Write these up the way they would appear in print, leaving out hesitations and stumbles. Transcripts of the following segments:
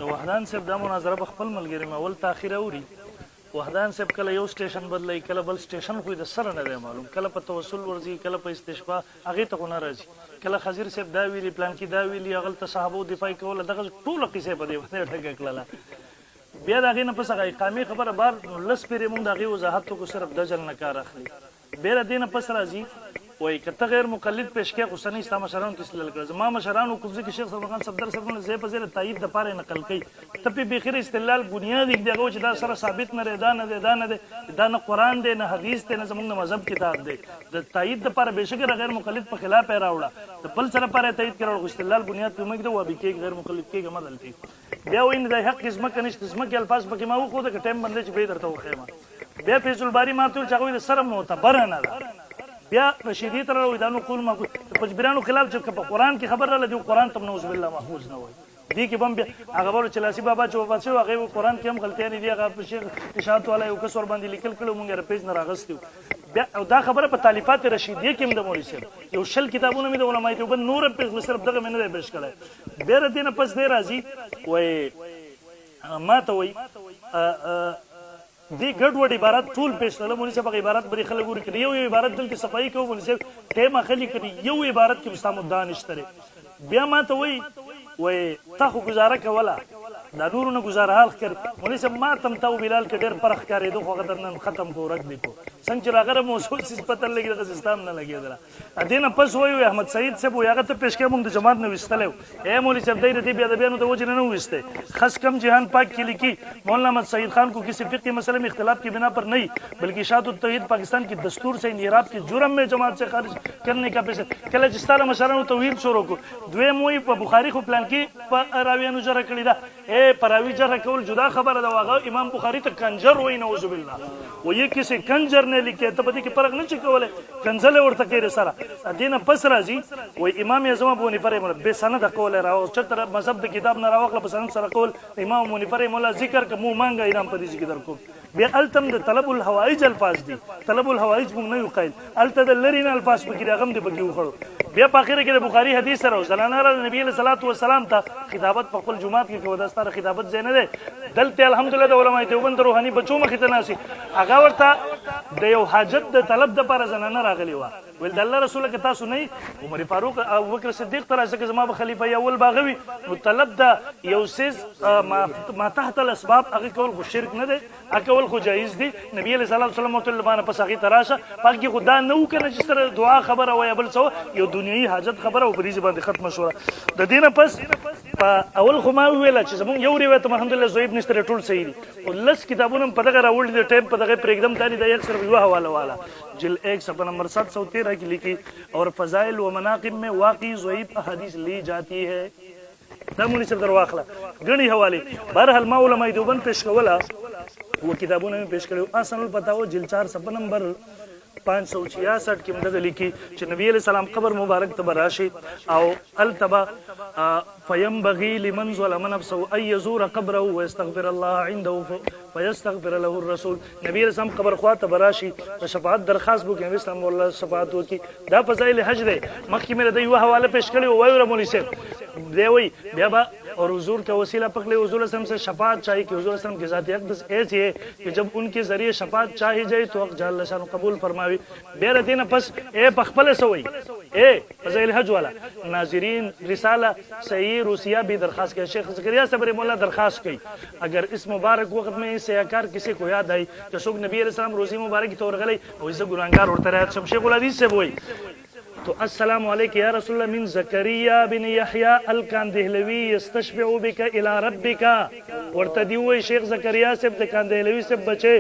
د وحدان صاحب دا مناظره په خپل ملګري ما ول تاخیر اوري وحدان صاحب کله یو سټیشن بدلای کله بل سټیشن خو د سره نه دی معلوم کله په توسل ورځي کله په استشفاء هغه ته نه راځي کله خضر صاحب دا ویلي پلان کې دا ویلي هغه ته صحابه دفاع کوله دغه ټول قصې په دې وخت ټکه کړله بیا دغه نه پس هغه اقامي خبره بار لس پیری مونږ دغه وضاحت کو صرف دجل نه کار اخلي بیر دینه پس راځي وای کته غیر مقلد پیش کې حسین اسلام مشران کې استدلال کړ ما مشران او کوزي کې شیخ صفدر صفدر زې په زیر تایید د پاره نقل کړي ته په بخیر استدلال بنیادی دغه چې دا سره ثابت نه دا نه قران دی نه حدیث دی نه زموږ مذهب کتاب دی د تایید د پاره بشکره غیر مقلد په خلاف راوړه د بل سره پاره تایید کړو استدلال بنیاد په موږ د وابي کې غیر مقلد کې مدل دی بیا وین د حق قسمه کنيشت قسمه کې الفاظ پکې ما خو د ټیم باندې چې به درته وخېما بیا فیض الباری ماته چې هغه د سره معتبر نه ده بیا رشیدی تر وې دا نو قول ما پجبرانو خلاف چې په قران کې خبر راځي قران تم نوز بالله محفوظ نه وای دي کې بم هغه ورو چلاسی بابا چې وفات شو هغه قران کې هم غلطیاں دي هغه شیخ اشاعت والا یو کس ور باندې لیکل کړو مونږ پیج نه راغستو بیا دا خبره په تالیفات رشیدیه کې هم د مولوی صاحب یو شل کتابونه مې د علماء ته بل نور په صرف دغه مې نه پیش کړای ډېر دینه پس دی راځي وای ما ته وای دی ګډوډ عبارت ټول پیش کړل مونږ صاحب عبارت بری خلک ور کړی یو عبارت دلته صفائی کوو مونږ صاحب ټیم خلی کړی یو عبارت کې مستمد دانشتره بیا ما ته وای ته خو گزاره کوله دا نورو نه گزاره حال کړ مولوی صاحب ما تم تاو بلال کې ډېر پرخ کارې دوه وخت نن ختم کو رک دی کو څنګه چې راغره موضوع سیس پته لګي د سیستم نه لګي درا ادینه پس وای احمد سعید صاحب هغه ته پیش کې مونږ د جماعت نه وستلو اے مولوی صاحب دې دې بیا د بیانو د وجه نه وسته خاص کم جهان پاک کې لیکي مولانا احمد سعید خان کو کسی فقہی مسئلے میں اختلاف کی بنا پر نہیں بلکہ اشاعت التوحید پاکستان کی دستور سے انحراف کے جرم میں جماعت سے خارج کرنے کا پیش کله چې ستاره مشرانو توحید شروع کو دوی موي په بخاری خو پلان کې په راویانو جره کړی دا اے پراوی جره کول جدا خبره دا واغه امام بخاری ته کنجر وای نعوذ بالله و یہ کسی کنجر نے لکھے ته پدې کې فرق نه چ کوله کنزل ورته کې سره دینه پس راځي و امام اعظم ابو حنیفه رحمه الله به سند کوله راو چې تر مذهب د کتاب نه راوخله په سند سره کول امام ابو حنیفه رحمه الله ذکر ک مو مانګه انعام پدې کې درکو بیا التم د طلب الحوائج الفاظ دي طلب الحوائج مونږ نه یو قائل الته د لرین الفاظ په کې راغم دی بګي وخړو بیا په اخر کې د بخاری حدیث سره زنانه نبی علیہ الصلوۃ والسلام ته خطابت په خپل جمعات کې کوي دا ستاره خطابت زینه ده دلته الحمدلله د علماء دیوبند روحاني بچو مخ ته ناسي هغه ورته د یو حاجت د طلب د پر زنانه راغلی و ول د الله رسول کې تاسو نه عمر فاروق او بکر صدیق تر ځکه زما به خلیفہ اول باغوي نو طلب د یو سیز ما تحت الاسباب هغه کول خو شرک نه ده اکول خو جایز دي نبی علیہ الصلوۃ والسلام باندې پس هغه تراشه پاکي خدا نه وکړي چې سره دعا خبره وای بل څو یو دنیوي حاجت خبره او بریز باندې ختم شوه د دینه پس اول خو ما ویل چې زمون یو روایت الحمدلله زویب نشته ټول صحیح دي ولس کتابونه په دغه راوړل دي ټیم په دغه پرېګدم تاني د یک سره یو حواله والا جل 1 صفحہ نمبر 713 کی لکھی اور فضائل و مناقب میں واقعی ضعیف احادیث لی جاتی ہے دا مونږ سره درواخله غني حواله بهرحال ما علماء دیوبند پیش کوله و کتابونه پیش کړو اصل الفتاوی جل 4 صفحہ نمبر 566 کې مدد لیکي چې نبی علیہ السلام قبر مبارک ته براشي او التبا فينبغي لمن ظلم نفسه ان يزور قبره ويستغفر الله عنده فيستغفر له الرسول نبی علیہ السلام قبر خواته براشي شفاعت درخواست وکړي نبی اسلام الله شفاعت وکړي دا فضائل حج دی مخکې مې د یو حواله پیش کړی وایو رمونی صاحب دی وی بیا با اور حضور کا وسیلہ پکڑے حضور وسلم سے شفاعت چاہیے کہ حضور وسلم کی ذات اقدس ایسی ہے کہ جب ان کے ذریعے شفاعت چاہی جائے تو حق جل شان قبول فرماوی بے رتین پس اے پخپل سوئی اے فضائل حج والا ناظرین رسالہ صحیح روسیہ بھی درخواست کیا شیخ زکریا صبر مولا درخواست کی اگر اس مبارک وقت میں سیاکار کسی کو یاد آئی جو شوق نبی علیہ السلام روزی مبارک طور غلی ویسے گناہگار ہوتا رہا شیخ الحدیث سے وہی تو السلام علیکم یا رسول اللہ من زکریا بن یحییٰ الکاندہلوی یستشفع بک الی ربک ورته دی وای شیخ زکریا صاحب د کاندہلوی سے بچے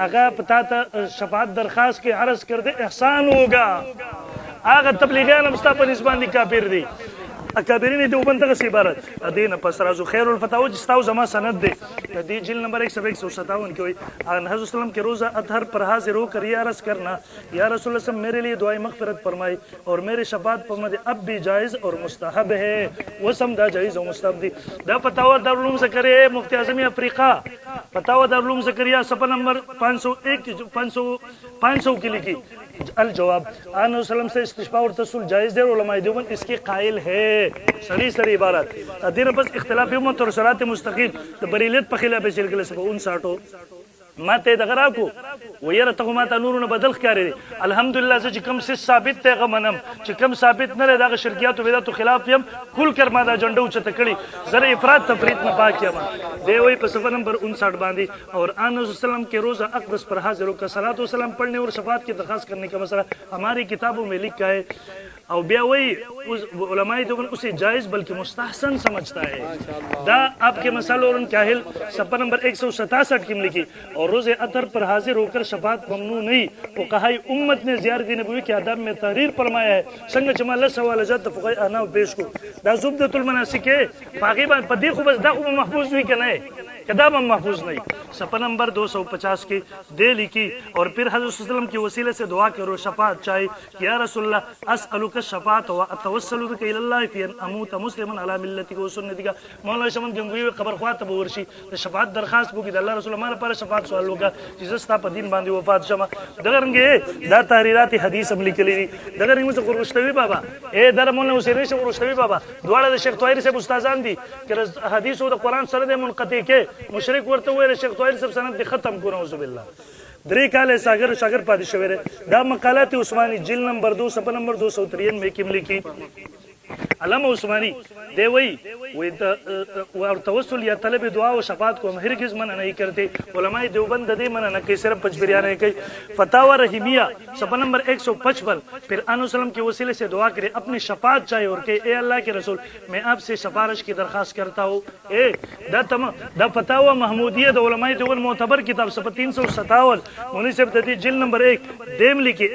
اگا پتا تا شفاعت درخواست کے عرض کر دے احسان ہوگا آغا تبلیغیان مستا په نسبان دي کافر دي اکابرین دیوبند څخه عبارت دین پس رازو خیر الفتاوی جستاو زما سند دے دی جلد نمبر 157 کی ان حضرت وسلم کے روزہ اطہر پر حاضر ہو کر یہ عرض کرنا یا رسول اللہ صلی میرے لیے دعائیں مغفرت فرمائی اور میرے شفاعت پر مدد اب بھی جائز اور مستحب ہے وہ سمجھا جائز اور مستحب دی دا فتاوی دارالعلوم زکریا مفتی اعظم افریقہ فتاوی دارالعلوم زکریا صفحہ نمبر 501 500 کی لکھی الجواب आन वसल्लम से इस्तिशफा और तसुल जायज़ है और उलमाए देवबंद इसके कायल है सरी सरी इबारत अदीन बस इख्तिलाफ उम्मत और सरात मुस्तकीम तो बरीलियत पे खिलाफ चल के सब 59 माते दगरा को वयर तको माता नूर ने बदल करे अल्हम्दुलिल्लाह से कम से साबित ते गमनम कम साबित न रहे दाग शिरकियात वेदा तो खिलाफ यम कुल कर मादा झंडा उच्च तकड़ी जरा इफरात तफरीत में पाकिया मा दे वही पे सफर नंबर 59 बांधी और आन वसल्लम के रोजा अक़दस पर हाजिर होकर सलात व सलाम पढ़ने और शफाअत की दरखास्त करने का मसला हमारी किताबों में लिखा है और ब्या वही उस उलमाए देवबंद उसे जायज़ बल्कि मुस्तहसन समझता है दा आपके मसालों और काहिल सफर नंबर 167 की लिखी और रोज़े अतर पर हाजिर होकर शफाअत ममनू नहीं वो कहा उम्मत ने ज़ियारत नबवी के आदाब में तहरीर फरमाया है संग जमाल सवाल जत फुक़हा अहनाफ पेश को दा ज़ुब्दतुल मनासिक है पाकीबान पदी को बस दा को महफूज भी करना है कदाम महफूज नहीं सफर नंबर 250 की दे लिखी और फिर हज़रत सल्लल्लाहु के वसीले से दुआ करो शफाअत चाहे या रसूलल्लाह असअलुका शफाअत व अतवस्सलु बिका इलल्लाह फी अन अमूत मुस्लिमन अला मिल्लतिका व सुन्नतिका मौला शमन गंगवी खबर ख्वात बवर्शी शफाअत दरखास्त को कि अल्लाह रसूल हमारे पर शफाअत सवाल होगा जिसस्ता पर दिन बांधी वफात शमा दगरंगे दा तहरीरात हदीस अमली के लिए दगरंगे से कुरुश्तवी बाबा ए दर मौला हुसैन से कुरुश्तवी बाबा दुआड़ा शेख तोयरी से उस्तादान दी कि हदीस और कुरान सरद मुनक़ती के मुशरिक वर्ते हुए शेख तोयरी सब सनद खत्म को नऊज़ु बिल्लाह दरी काले सागर सागर पादिशवेरे दा मकालात उस्मानी जिल नंबर 2 सफर नंबर 253 में किमली की अल्लामा उस्मानी दे वही और तवस्सुल या तलब दुआ और शफाअत को हरगिज़ मना नहीं करते उलमाए देवबंद दे मना न के सिर्फ पचबिरिया नहीं कही फतावा रहीमिया सफर नंबर 155 फिर आनुसलम के वसीले से दुआ करे अपनी शफाअत चाहे और के ए अल्लाह के रसूल मैं आपसे सिफारिश की दरखास्त करता हूँ ए दा फतावा महमूदिया द उलमाए देवबंद मोतबर किताब सफर 357 मुनीसिब तदी जिल नंबर 1 देम लिखी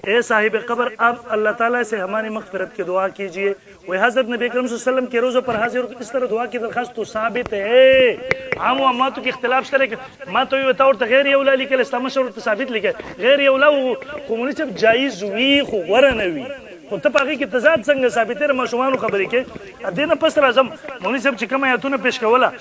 ए साहिब कब्र अब अल्लाह ताला से हमारी मग़फ़िरत की दुआ कीजिए वह हज़रत नबी अकरम सल्लल्लाहु अलैहि वसल्लम के रोज़ों पर हाजिर इस तरह दुआ की दरखास्त तो साबित है आम व मातों के इख्तिलाफ करे मा तो ये बताओ गैर यौला लिखे इस्लाम साबित लिखे गैर यौला वो कौन से जायज़ हुई वरनवी खुद पाकी की तजाद संग साबित है मशुमान खबरी के अदीन पसर आजम मोनी सब चिकम आयतुन पेश कवला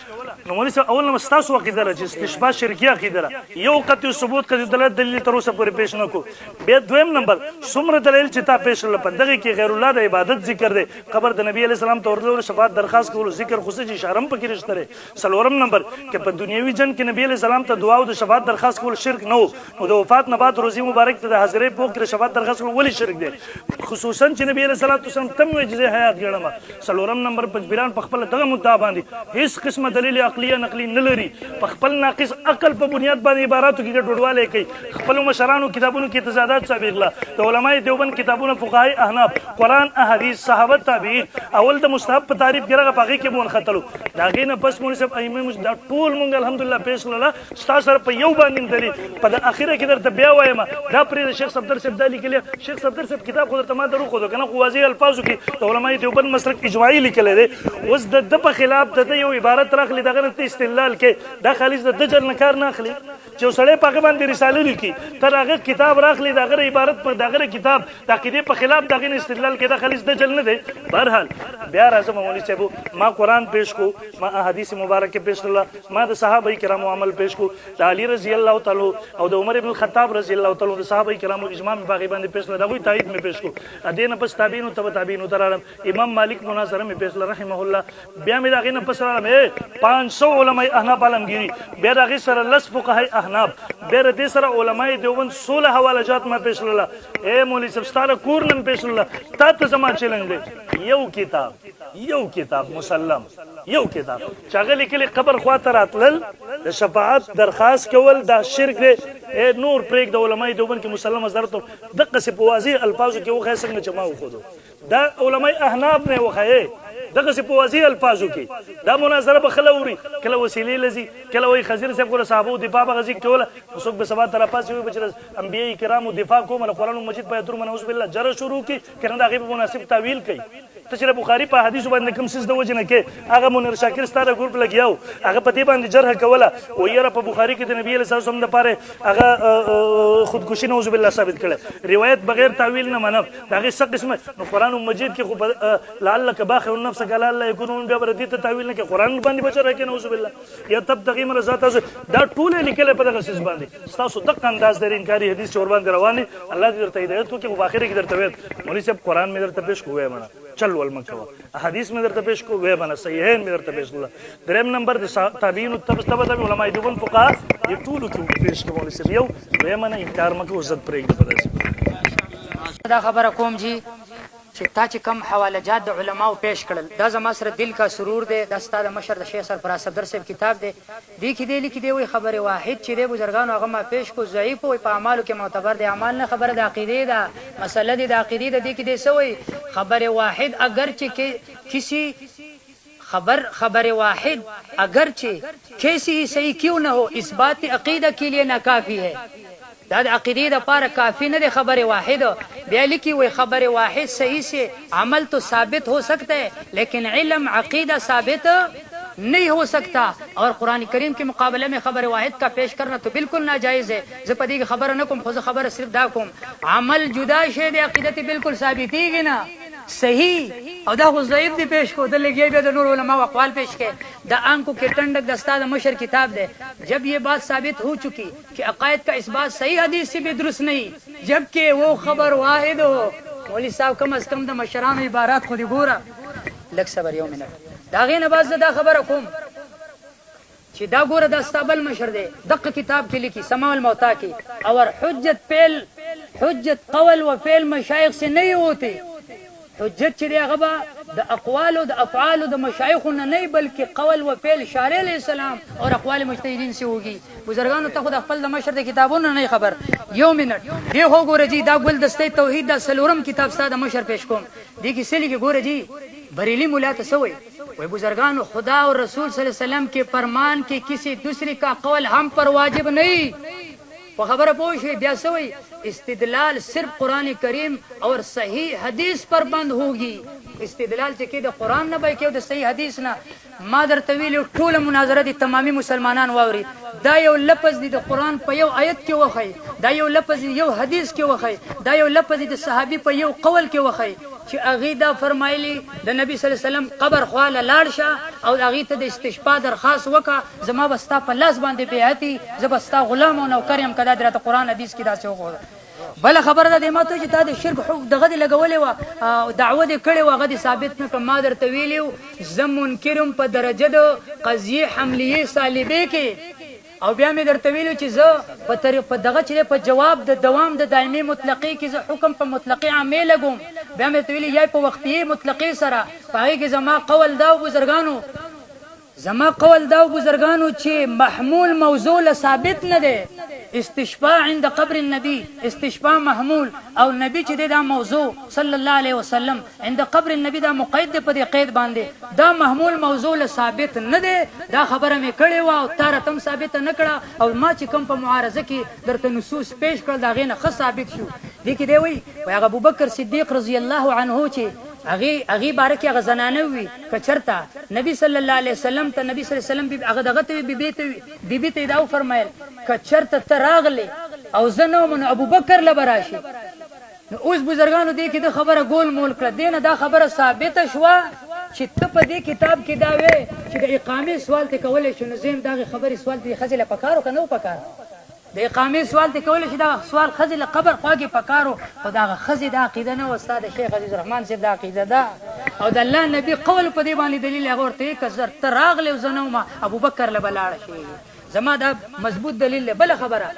मोनी सब अवल मस्तास वक़ीदर इस्तिशफा शिरकिया क़ीदर ये वक़्त सबूत का दलाल दलील तरो से पूरे पेश न को बे दोम नंबर सुमर दलील चिता पेश ल पंदगे की गैरुल्लाह द इबादत जिक्र दे खबर द नबी अलैहि सलाम तौर और शफाअत दरखास्त को जिक्र खुशी जी शरम पर की रिश्ते सलोरम नंबर के पर दुनियावी जन के नबी अलैहि सलाम त दुआ और शफाअत दरखास्त को शिरक न हो द वफात नबात रोजी मुबारक त हाजिर पोक के शफाअत दरखास्त को वली शिरक दे खुसूसन च नबी अलैहि सलाम तम वजह हयात गणमा सलोरम नंबर पंजबिरान पखपल दग मुद्दा बांधी इस किस्म दलील अक़लिया नकली नलरी पखपल नाकिस अकल पर बुनियाद बांधी इबारत की डोडवा लेके खपल मशरान किताबों की तजादात साबिगला तो उलमाए देवबंद किताबों फुक़हाए अहनाफ कुरान अहदीस सहाबत ताबीन अवल द मुस्तहब तारीफ गिरा पाकी के मोन खतलु दागे न बस मोन सब अइमे मुझ दा टूल मुंग अल्हम्दुलिल्लाह पेश लला स्ता सर पे यौ बांधी दलील पद आखिर के दर तबिया वायमा दा प्रिय शेख सफदर से दली के लिए शेख सफदर से किताब खुद तमा दरू खुद कना वाज़ी अल्फाज की तो उलमाए देवबंद मसलक इजमाई लिखले दे उस द पे खिलाफ द यो इबारत रख ली दागर इस्तिलाल के दा खालिज द जल नकार ना खली जो सड़े पाकिस्तान दी रिसाले लिखी तर आगे किताब रख ली दागर इबारत पर दागर किताब ताकि पे खिलाफ दागिन इस्तिलाल के दा खालिज द जल न दे बहरहाल बिहार आजम मौलवी साहब मां कुरान पेश को मां अहादीस मुबारक के पेश ला मां द सहाबा किराम अमल पेश को अली रजी अल्लाह तआला और द उमर इब्न खत्ताब रजी अल्लाह तआला द सहाबा किराम इजमा में बाकी बांध पेश ला दा कोई ताईद में पेश को अदीन पस ताबीन तब ताबीन उतरालम इमाम मालिक मुनाजरा में पेश ला रहमहुल्लाह बिया में दागिन पसरा में 500 उलमा अहनाफ आलमगीरी बे दागी सर लस फुक़हा अहनाफ बे रदे सर उलमा देवबंद 16 हवाला जात में पेश ला ए मौलवी सब स्टार कुरन पेश ला तात जमा चैलेंज दे यो किताब मुसल्लम यो किताब चागली के लिए खबर ख्वातर अतल द शफाअत दरखास्त केवल दा शिरक दे ए नूर प्रेक द उलमा देवबंद के मुसल्लम हजरत दक से वाज़ी अल्फाज के वो खैसंग में जमा खुद दा उलमा अहनाफ ने वो खये दक से वाज़ी अल्फाज की दा मुनाजरा बखलौरी कला वसीले लजी कला वही खजीर से को साहब दिफा बगजी केवल उसक बसबा तरफा से बचर अंबिया किराम दिफा को मन कुरान मजीद पे तुर मन उस बिल्ला जरा शुरू की करना आगे मुनासिब तावील कई ته چې بخاري په حدیث باندې کوم څه د وجه نه کې هغه منیر شاکر ستاره ګروپ لګیاو هغه په دې باندې جرح کوله و یاره په بخاري کې د نبی صلی الله علیه وسلم لپاره هغه خودکشي نعوذ بالله ثابت کړه روایت بغیر تعویل نه منم دغه څه قسمه نو قران مجید کې خو لعلک باخع النفس قال الله يكون بیا بر دې ته تعویل نه کې قران باندې بچره کې نعوذ بالله یا تبتغي مرضات دا ټول لیکل په دغه څه باندې تاسو دغه انداز درې انکاری حدیث اور باندې رواني الله دې درته هدایت وکړي په اخر کې درته وې مولوی صاحب قران مې درته پیش کوې مړه چل ول مکه حدیث مې درته پیش کو وې باندې صحیحین مې درته پیش کړل دریم نمبر د تابعین او تبع علماء دیوبند فقها دې ټول کې پیش کوم مولوی صاحب یو وې باندې انکار مکه عزت پرېږدي دا خبره کوم جی چې تا چې کم حواله جات د علماو پیش کړل دا زما سره دل کا سرور دی دا ستا د مشر د شیخ سرفراز صدر صاحب کتاب دی دی کې دی لیکي دی وی خبره واحد چې د بزرګانو هغه ما پیش کو ضعیف وي په اعمالو کې معتبر دی اعمال نه خبره د عقیده ده مسله دی د عقیده ده دی کې دی سوی خبره واحد اگر چې کسی خبر واحد اگرچہ کیسی صحیح کیوں نہ ہو اس بات عقیدہ کے لیے ناکافی ہے دا عقیدے دا پارا کافی نہ دے خبر واحد بیا لکھی ہوئی خبر واحد صحیح سے عمل تو ثابت ہو سکتا ہے لیکن علم عقیدہ ثابت نہیں ہو سکتا اور قرآن کریم کے مقابلے میں خبر واحد کا پیش کرنا تو بالکل ناجائز ہے زپدی کی خبر نہ کم خود خبر صرف دا کم عمل جدا شے دے عقیدت بالکل ثابت ہی گی نا صحیح او دا خو ضعیف دی پیش کو دل لگی بیا دا نور علماء اقوال پیش کے دا آنکھوں کے ٹنڈک دا استاد مشر کتاب دے جب یہ بات ثابت ہو چکی کہ عقائد کا اس بات صحیح حدیث سے بھی درست نہیں جبکہ وہ خبر واحد ہو مولی صاحب کم از کم دا مشران عبارات خودی گورا لگ صبر یو منٹ دا غین باز دا خبر کم چی دا گورا دا استابل مشر دے دق کتاب کی لکھی سماع الموتا کی اور حجت قول و فعل مشایخ سے نہیں ہوتی حجت چې دی هغه به د اقوال او د افعال او د مشایخو نه نه بلکې قول و فعل شارع علیه السلام او اقوال مجتهدین سے ہوگی بزرګانو ته خو د خپل د مشر د کتابونو نه خبر یو منټ دی هو ګوره جی دا ګل دسته توحید دا سلورم کتاب ساده مشر پیش کوم دی کی سلی کی ګوره جی بریلی مولا ته سوئی وی بزرگانو خدا اور رسول صلی اللہ علیہ وسلم کے فرمان کے کسی دوسری کا قول ہم پر واجب نہیں وہ خبر پوچھے بیا سوئی استدلال صرف قرآن کریم اور صحیح حدیث پر بند ہوگی استدلال چې د قرآن نه به کې د صحیح حدیث نه ما درته ویلي ټوله مناظره دي تمامي مسلمانان واوري دا یو لفظ دی د قرآن په یو آیت کې وخی دا یو لفظ دی یو حدیث کې وخی دا یو لفظ دی د صحابي په یو قول کې وخی چې هغې دا فرمایلی د نبی صلی الله علیه وسلم قبر خواله لاړ شه او هغې ته د استشفا درخواست وکړه زما به ستا په لاس باندې بیعتي زه به ستا غلام او نوکر یم که دا درته قرآن حدیث کې داسې وښوده بله خبره ده د ما ته چې تا د شرک دغه دې لګولې وه او دعوه دې کړې وه هغه دې ثابت نه کړه ما درته ویلي وو زه منکر یم په درجه د قضیې حملیې صالبې کې او بیا مې درته ویلي چې زه په دغه چې په جواب د دوام د دایمي مطلقې کې زه حکم په مطلقې عامې لګوم بیا مې درته ویلي یا په وقتیې مطلقې سره په هغې کې زما قول دا بزرګانو چې محمول موضوع له ثابت نه دی استشفاء عند قبر النبی استشفاء محمول او نبی چې دی دا موضوع صلی الله علیه وسلم عند قبر النبی دا مقید دی په دې قید باندې دا محمول موضوع له ثابت نه دی دا خبره مې کړې وه او تا راته هم ثابت نه کړه او ما چې کوم په معارضه کې درته نصوص پیش کړل د هغې نه ښه ثابت شو دې کې دی وایي هغه ابوبکر صدیق رضی الله عنه چې هغې باره کې هغه زنانه وي که چېرته نبي صلی الله علیه وسلم ته نبي صلی الله علیه وسلم هغه دغه ته وي بیبي ته یې دا وفرمیل که چېرته ته راغلې او زه نه وم نو ابوبکر له به راشي نو اوس بزرګانو دې کې د خبره ګول مول کړه دې نه دا خبره ثابته شوه چې ته په دې کتاب کې دا وې چې د اقامې سوال ته کولی شو نو زه هم دغې خبرې سوال ته ښځې له پکار و که نه و پکار د اقامې سوال ته کولی شي دا سوال ښځې له قبر خوا کې پکارو خو د هغه ښځې دا عقیده نه وه ستا د شیخ عزیز الرحمن صاحب دا عقیده ده او د الله نبي قول په دې باندې دلیل هغه ورته یې که ته راغلی او زه نه وم ابوبکر له به لاړه شي زما دا مضبوط دلیل دی بله خبره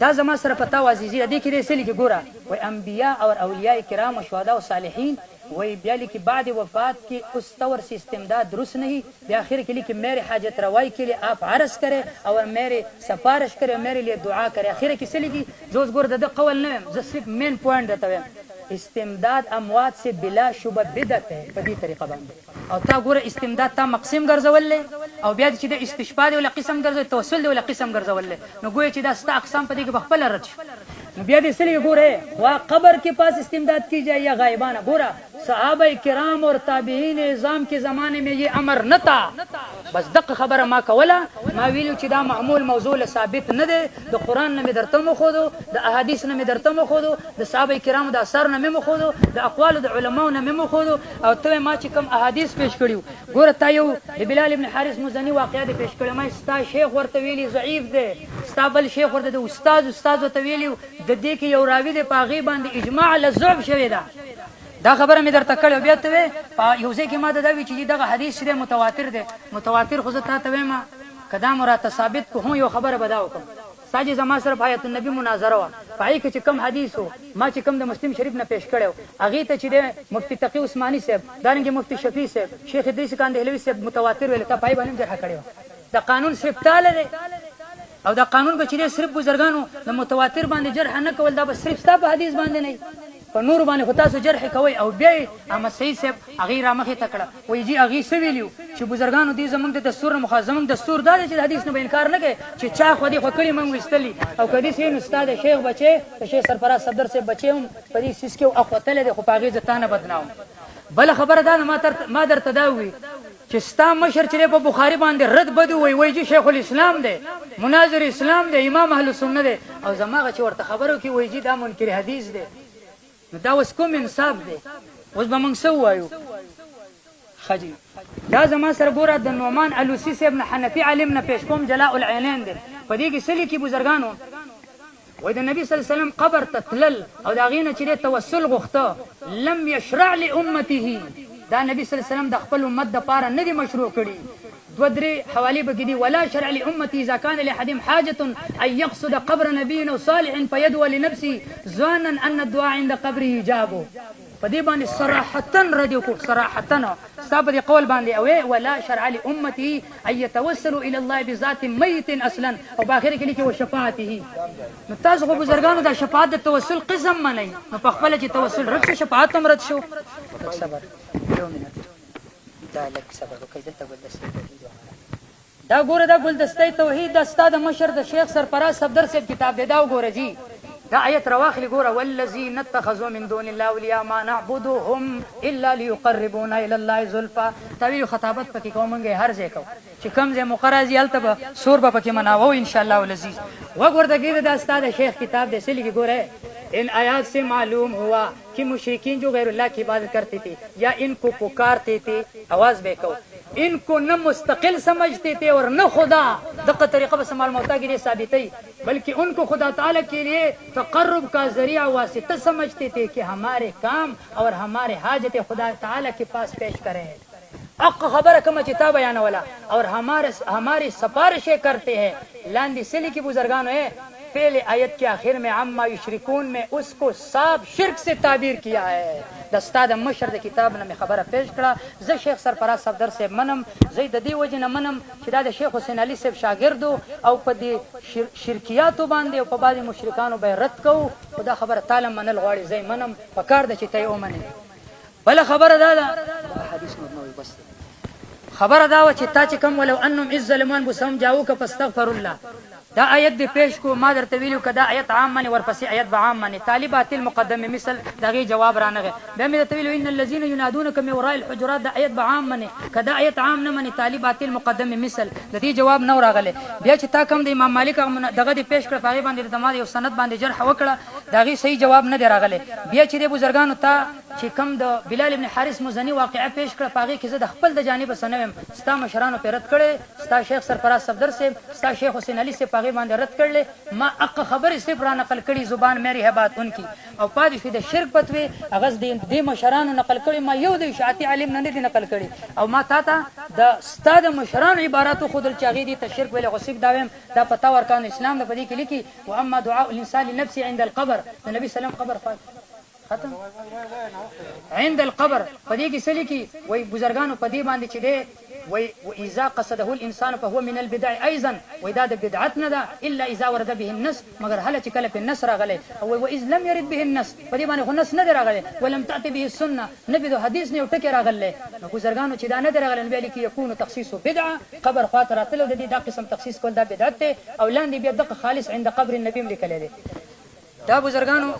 دا زما سره پتا و عزیزی دې کې دې څه لیکي ګوره وایي انبیا اور اولیاء کرام و شهدا و صالحین وہی بیا لکھی بعد وفات کی اس طور سے استمداد درست نہیں بآخر کے لیے کہ میرے حاجت روائی کے لیے آپ عرض کرے اور میرے سفارش کرے میرے لیے دعا کرے آخر کسی لگی جو گور دد قول نہیں صرف مین پوائنٹ دیتا ہے استمداد اموات سے بلا شبہ بدعت ہے پدی طریقہ باندې او تا ګوره استمداد تا مقسم ګرځولې او بیا چې د استشفاء دی ولا قسم ګرځول توسل دی ولا قسم ګرځولې نو ګویا چې دا ستا اقسام پدې کې بخپل رد بیا دې سلی ګوره وا قبر کے پاس استمداد کی جائے یا غائبانہ گورا صحابہ کرام اور تابعین اعظام کے زمانے میں یہ امر نہ تھا بس دق خبر ما کولا ما ویلو چې دا معمول موضوع ثابت نه ده د قران نه درته مخودو د احادیث نه درته مخودو د صحابه کرام د اثر نه مخودو د اقوال د علماو نه مخودو او ته ما چې کوم احادیث پیش کړیو ګوره تا یو د بلال ابن حارث مزنی واقعیا پیش کړی ما ستا شیخ ورته ویلی ضعیف ده ستا بل شیخ ورته د استاد ورته ویلی د دې کې یو راوی د پاغي باندې اجماع لزعب شوی ده دا خبره مې درته کړې بیا ته یو ځای کې ما دا وی چې دغه حدیث دی متواتر دی متواتر خو زه ته وایم کدا مراد ثابت کو هم یو خبره بداو کوم ساجي زما سره آیت النبی مناظره وا پای کې چې کم حدیث ما چې کم د مسلم شریف نه پیش کړو هغه ته چې مفتی تقی عثماني صاحب دانګي مفتی شفیع صاحب شیخ ادریس کاندهلوی صاحب متواتر ویل ته پای باندې جرح کړو دا قانون صرف تعالی دی او دا قانون به چې صرف بزرګانو د متواتر باندې جرح نه کول دا به صرف ستا په حدیث باندې نه په نور باندې خو تاسو جرح کوي او بیا احمد سعید صاحب هغه را مخې ته کړه وایي جی هغه څه ویلو چې بزرګانو دې زمونږ د دستور نه مخالف زمونږ دستور دا دی چې حدیث نه به انکار نه کوي چې چا خو دې خو کړي موږ وستلی او کدي سي نو استاد شیخ بچي د شیخ سرفراز صدر سے بچي هم په دې سیس کې اخوتل دي خو پاغي ځتانه بدناو بل خبره دا ما درته دا وی چې ستا مشر چې په بخاری باندې رد بد وی چې شیخ الاسلام دی مناظر اسلام دی امام اهل سنت دی او زماغه چې ورته خبرو کې وی چې دا منکر حدیث دی نو دا اوس کوم انصاف دی اوس به موږ څه وایو خجی دا زما سره ګوره د نعمان الوسی صاحب نه حنفي عالم نه پیش کوم جلاء العینین دی په دې کې سلی کې بزرګانو وای د نبی صلی الله علیه وسلم قبر تتلل او دا غینه چې توسل غوښته لم یشرع لامته دا نبی صلی الله علیه وسلم د خپل امت د پاره نه دی مشروع کړي دو درې حوالی به دي ولا شرع لامتي اذا كان لاحدهم حاجه ان يقصد قبر نبي صالح فيدعو لنفسه ظانا ان الدعاء عند قبره اجابه فدي باندې صراحه ردی کو صراحه صاحب دي قول باندې او ولا شرع لامتي ان يتوسلوا الى الله بذات ميت اصلا او باخر کې لیکي وشفاعته نو تاسو خو بزرګانو د شفاعت د توسل قسم منئ نو په خپل چې توسل رد شو شفاعت هم رد شو صبر یو منټ دا لک صبر وکړه دلته ګلدستې دا ګوره دا ګلدستې توحید د استاد مشر د شیخ سرفراز صفدر صاحب کتاب دی دا وګوره جی دا آیت رواخلی ګوره والذین اتخذوا من دون الله اولیاء ما نعبدهم الا ليقربونا الى الله زلفى تعویل خطابت پکې کومنګ هر ځای کو چې کم ځای مقرازی التب سور به پکې مناوو ان شاء الله العزیز وګوره دا ګیره د استاد شیخ کتاب دی سلی ګوره ان آیات سے معلوم ہوا کہ مشرکین جو غیر اللہ کی عبادت کرتے تھے یا ان کو پکارتے تھے آواز بے کو ان کو نہ مستقل سمجھتے تھے اور نہ خدا دقت طریقہ بس معلوم ہوتا کہ یہ ثابت ہے بلکہ ان کو خدا تعالی کے لیے تقرب کا ذریعہ واسطہ سمجھتے تھے کہ ہمارے کام اور ہمارے حاجت خدا تعالی کے پاس پیش کریں اق خبر کم چتا بیان والا اور ہماری سفارشیں کرتے ہیں لاندی سلی کی بزرگان ہے پہلے آیت کے آخر میں عما یشرکون میں اس کو صاف شرک سے تعبیر کیا ہے د استاد مشر د کتاب نه خبره پیش کړه زه شیخ سرفراز صفدر صاحب منم زه د دې وجه نه منم چې دا د شیخ حسین علي صاحب شاګرد او په دې شرکیاتو باندې او په بعضې مشرکانو به رد کوو خو دا خبره تعالی منل غواړي زه منم په کار ده چې ته یې ومنې بله خبره دا ده حدیث نور نه بس خبره دا وه چې تا چې کوم ولو انهم اذ ظلموا انفسهم جاؤوک فاستغفروا الله دا آیت دی پیش کو ما درته ویلو که دا آیت عام مانی ورپسې آیت به عام مانی طالبات المقدم مثل دغه جواب رانغه بیا مې درته ویلو ان الذين ينادونك من وراء الحجرات دا آیت به عام مانی کدا آیت عام نه مانی طالبات المقدم مثل د دې جواب نو راغله بیا چې تا کوم د امام مالک دغه دی پیش کړ پای باندې د ما یو سند باندې جرح وکړه دغه صحیح جواب نه دی راغله بیا چې د بزرګانو ته چې کوم د بلال ابن حارث مزنی واقعه پیش کړ پاغي کې زه د خپل د جانب سنوم ستا مشرانو په رد کړي ستا شیخ سرفراز صفدر صاحب ستا شیخ حسین علي صاحب پاغي باندې رد کړل ما اق خبر صرف را نقل کړي زبان میری ہے بات ان کی او پاد شو د شرک پتوي اغاز د مشرانو نقل کړي ما یو د شاعتي علم نه دي نقل کړي او ما تا د ستا د مشرانو عباراتو خودل چاغي دي ته شرک ویل غصب داویم دا پتا ورکان اسلام د پدې کې لیکي و اما دعاء الانسان لنفسه عند القبر د نبی سلام قبر ختم عند القبر پدې کې سلی کې وای بزرګانو پدې باندې چې ده وای اذا قصده الانسان فهو من البدع ايضا واذا د بدعت نه ده الا اذا ورد به النص مگر هله چې کله په النص راغله او واذ لم يرد به النص پدې باندې خو نص نه راغله ولم تاتي به السنه نبي د حدیث نه ټکی راغله نو بزرګانو چې دا نه راغله نبی لیکي يكون تخصيص بدعه قبر خاطر تل د دې دا قسم تخصیص کول دا بدعت او لاندې بیا دغه خالص عند قبر النبي لیکل دي دا بزرګانو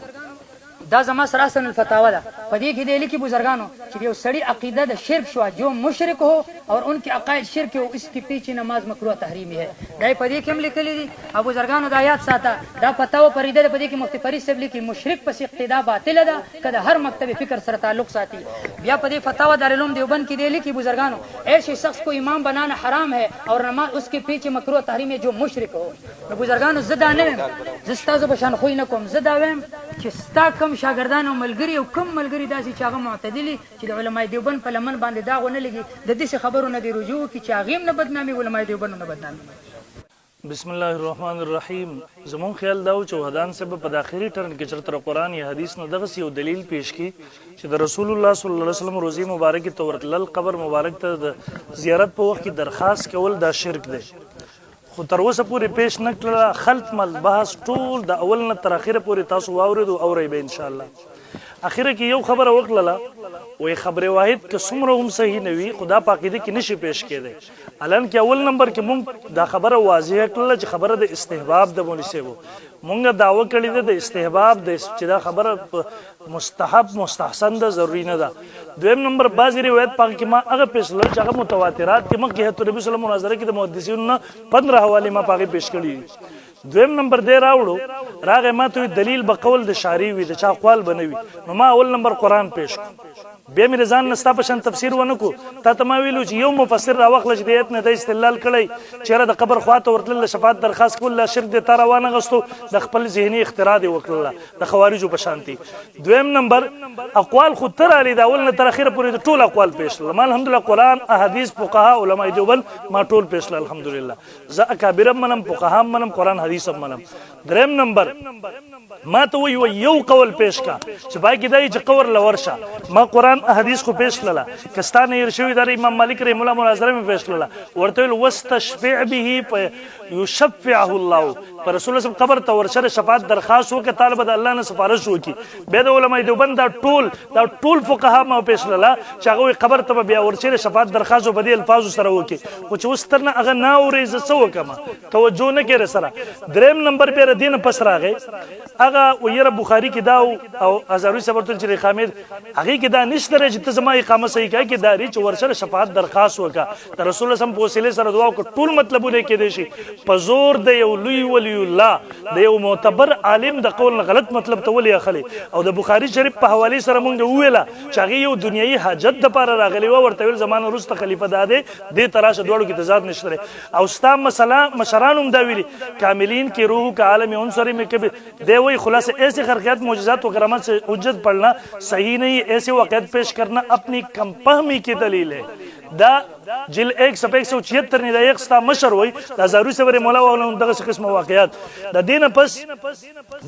دا زما سراسن الفتاوا ده په دې کې د لیکي بزرګانو چې یو سړی عقیده د شرک شو جو مشرک हो और उनके عقائد شرک हो इसके पीछे नमाज مکروه تحریمی है دا په دې کې هم لیکلي دي ابو بزرګانو دا یاد ساته دا فتاوا فریده په دې کې مفتی فرید صاحب لیکي مشرک پس اقتدا باطل ده کله هر مکتب فکر سره تعلق ساتي بیا په دې فتاوا دارالعلوم دیوبند کې دی لیکي بزرګانو ایسے شخص کو امام بنانا حرام है और نماز उसके पीछे مکروه تحریم ہے جو مشرک हो نو بزرګانو زدا نه زستازو بشان خو نه کوم زدا ویم چې ستا کم شاګردان او ملګری او کم ملګری داسې چې هغه معتدلي چې د علماء دیوبند په لمن باندې داغ ونه لګي د دې خبرو نه دی رجوع کی چې هغه نه بدنامي علماء دیوبند نه بدنامي بسم الله الرحمن الرحیم زمون خیال دا چې وحدان صاحب په داخلي ټرن کې چرته قرآن یا حدیث نه دغه یو دلیل پیش کی چې د رسول الله صلی الله علیه وسلم روزي مبارک تورتل قبر مبارک ته د زیارت په وخت کې درخواست کول دا شرک دی خو تر اوسه پورې پیش نه کړله خلط مل بحث ټول د اول نه تر اخره پورې تاسو واورېدو اورئ به ان شاء الله اخره کې یو خبره وکړله وای خبره واحد که څومره هم صحیح نه وي خدا پاکیده کې نشي پیش کېدی الان کې اول نمبر کې مونږ دا خبره واضح کړله چې خبره د استحباب د مولوی صاحب مونږ دعوه کړې ده د استحباب د چې دا خبره مستحب مستحسن ده ضروري نه ده دویم نمبر بعضې روایت پاک کې ما هغه پیش کړل چې هغه متواترات کې مخکې حضرت نبي صلی الله علیه وسلم مناظره کې د محدثینو نه 15 حوالې ما پاک پیش کړي دویم نمبر دی راوړو راغې ما ته دلیل به قول د شاري وي د چا اقوال بنوي نو ما اول نمبر قرآن پیش بیا مې رضان نستا په شان تفسیر ونه کو تا ته ما ویلو چې یو مفسر راوخله چې د ایت نه د استدلال کړی چېرې د قبر خواته ورتلل د شفاعت درخواست کول لا شرک دی تا روانه غستو د خپل ذهني اختراع دی وکړله د خوارجو په شانتي دویم نمبر اقوال خو تر علي د اول نه تر اخره پورې ټول اقوال پیش کړل ما الحمدلله قرآن احادیث فقها علماء دیوبند ما ټول پیش کړل الحمدلله زه اکابر منم فقها منم قرآن حدیث منم دریم نمبر ما ته وی یو قول پیش کا چې پای کې دای چې قور لورشه ما قرآن احادیث خو پیش کړله کستانه ير شوی در امام مالک رحم الله مناظره می پیش کړله ورته ویل واستشفع به یشفعه الله پر رسول الله قبر ته ورشه شفاعت درخواست وکړه طالب د الله نه سفارش وکړي به د علماء دیوبند دا ټول فقها ما پیش کړله چې هغه قبر ته بیا ورشه شفاعت درخواست په دې الفاظ سره وکړي او چې وسترنه هغه نه اوري ز څه وکما توجه نه کړي سره دریم نمبر پر دین پس راغی هغه ویره بخاری کې دا او ازاروی صبرتل چې خامد هغه کې دا نشته چې ته زما اقامه صحیح کوي کې داري چې ورسره شفاعت درخواست وکړه د رسول الله سم په وسیله سره دعا وکړه ټول مطلبونه کې دي شي په زور د یو لوی ولی الله د یو معتبر عالم د قول غلط مطلب ته ولي اخلي او د بخاری شریف په حواله سره مونږ ویله چې هغه یو دنیوي حاجت د پاره راغلی و ورته ویل زمانه وروسته خلیفہ داده د تراشه دوړو کې تضاد نشته او ستا مسله مشرانم دا ویلي کاملین کی روح کا عالم عنصری میں کبھی دے وہی خلاصے ایسے خرقیات معجزات و کرامات سے حجت پڑھنا صحیح نہیں ایسے واقعات پیش کرنا اپنی کم فہمی کی دلیل ہے دا جل 176 نه د یو ستا مشر وای د ضروري سره مولا او دغه قسم واقعیات د دینه پس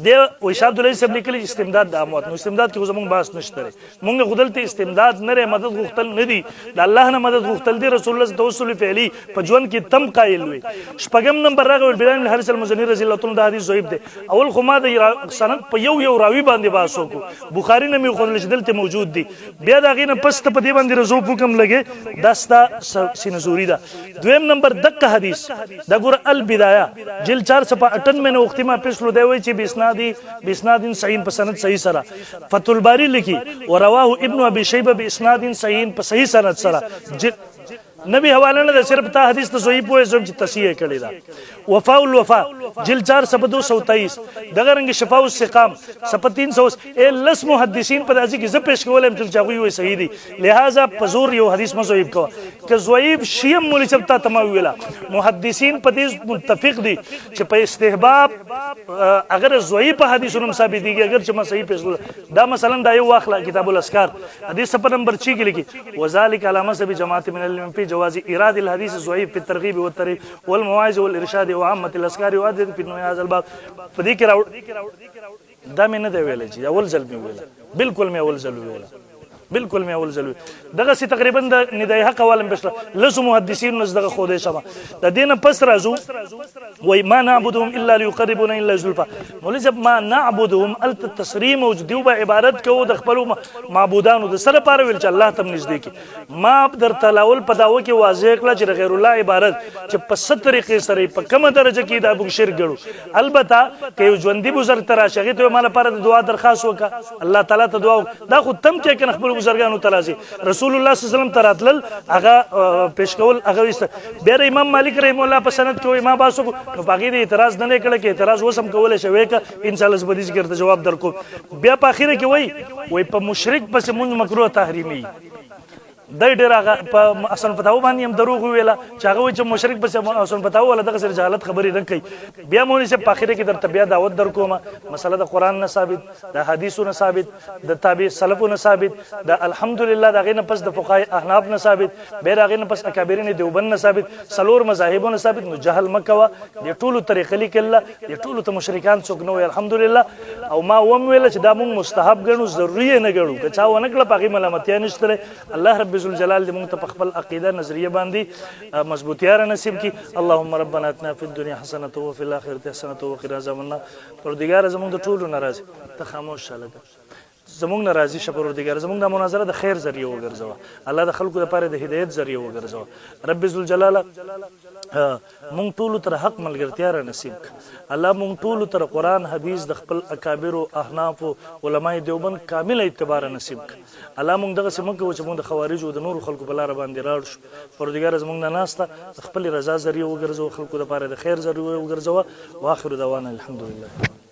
د وشاب الله صاحب لیکلي استمداد د اموات نو استمداد کې زمونږ باس نشته مونږ غدلته استمداد نه مدد غوښتل نه دي د الله نه مدد غوښتل دي رسول الله توسل فعلی په ژوند کې تم قائل وي شپږم نمبر راغی بلال بن حارث المزنی رضی الله تعالی عنہ حدیث ضعیف دی اول خو ما د سند په یو راوی باندې باسو کو بخاری نه می خو دلته موجود دي بیا دا غینه پس ته په دې باندې رزو حکم لګي دستا سینزوری دا دویم نمبر دک حدیث دا ګور البدايه جل 458 میں وخت ما پیشلو دی وای چې باسناد صحیح په سند صحیح سره فتح الباری لکی ورواه ابن ابي شيبه باسناد صحیح په صحیح سند سره نبی حواله نه صرف تا حدیث ته صحیح پوهه زم چې تصحیح کړی دا وفاء الوفاء جل 427 دغه رنګ شفاء السقام 300 لس محدثین په داسې کې ز پیش کولم چې چاغوي وي صحیح دي لہذا پزور یو حدیث مزویب کو که زویب شیم مولوی صاحب ته تما ویلا محدثین په دې متفق دي چې په استحباب اگر زویب په حدیثونو ثابت دي اگر چې ما صحیح پیش دا مثلا دا یو واخلا کتاب الاذکار حدیث په نمبر 6 کې لیکي وذالک علامه سبی جماعت من العلم في جواز إيراد الحديث الضعيف في الترغيب والترهيب والمواعظ والإرشاد وعامة الأذكار وعدد في هذا الباب فذكر دا مې نه دی ویلی چې اول ځل مې ویله بالکل مې اول ځل ویله بالکل مې اول ځل دغه سي تقریبا د ندای حق والم بشله لزم محدثین نز دغه خوده شمه د دینه پس راځو وای ما نعبدهم الا ليقربونا الى زلفا مولوی ما نعبدهم التسریم موجود دی به عبادت کوو د خپل معبودانو د سره پاره ویل چې الله تم نږدې کی ما در تلاول په داوه کې واضح کړه چې غیر الله عبادت چې په ست طریقې سره په کومه درجه کې دا ابو شرک ګړو البته کې ژوندۍ بزرګ تر شغې ته مال لپاره دعا درخواست وکړه الله تعالی ته دعا دا خو تم کې کنه خپل بزرګانو تعالی رسول الله صلی الله علیه وسلم تراتل هغه پیش کول هغه وست بیا امام مالک رحم الله په سند کې ما باسو نو باقي د اعتراض نه کړه کې اعتراض وسم کولای شوی ک ان شاء الله زبدي ذکر ته جواب درکو بیا په اخره کې وای په مشرک پس مونږ مکروه تحریمی د ډیر هغه په اصل فتاو باندې هم دروغ ویله چې هغه چې مشرک بس اصل فتاو ولا دغه سره جهالت خبرې نه کوي بیا مونږ چې په اخره کې درته بیا دعوت درکوم مسله د قران نه ثابت د حدیثو نه ثابت د تابع سلفو نه ثابت د الحمدلله دغه نه پس د فقهای احناف نه ثابت بیا دغه نه پس اکابرین دیوبند نه ثابت سلور مذاهبو نه ثابت نو جهل مکوا د ټولو طریقې لیکل د ټولو ته مشرکان څوک نو الحمدلله او ما وم ویل چې دا مونږ مستحب ګڼو ضروري نه ګڼو که چا ونه کړه پاغي ملامتیا نشته الله رب الجلال دې موږ ته په خپل عقیده نظریه باندې مضبوطیار نصیب کی اللهم ربنا اتنا فی الدنيا حسنه وفي الاخره حسنه وقنا عذاب النار پروردگار زموږ د ټولو ناراض ته خاموش شاله زموږ ناراضي شه پروردگار زموږ د مناظره د خیر ذریعہ وګرځوه الله د خلکو لپاره د هدایت ذریعہ وګرځوه رب ذوالجلال مونږ ټول تر حق ملګرتیا را نصیب الله مونږ ټول تر قران حدیث د خپل اکابر او احناف او علماء دیوبند کامل اعتبار نصیب الله مونږ دغه سم کو چې مونږ د خوارج او د نور خلکو بل را باندې راړ شو پروردگار زمونږ نه ناسته خپل رضا ذریعہ وګرځوه خلکو لپاره د خیر ذریعہ وګرځوه واخر دعوانا الحمدلله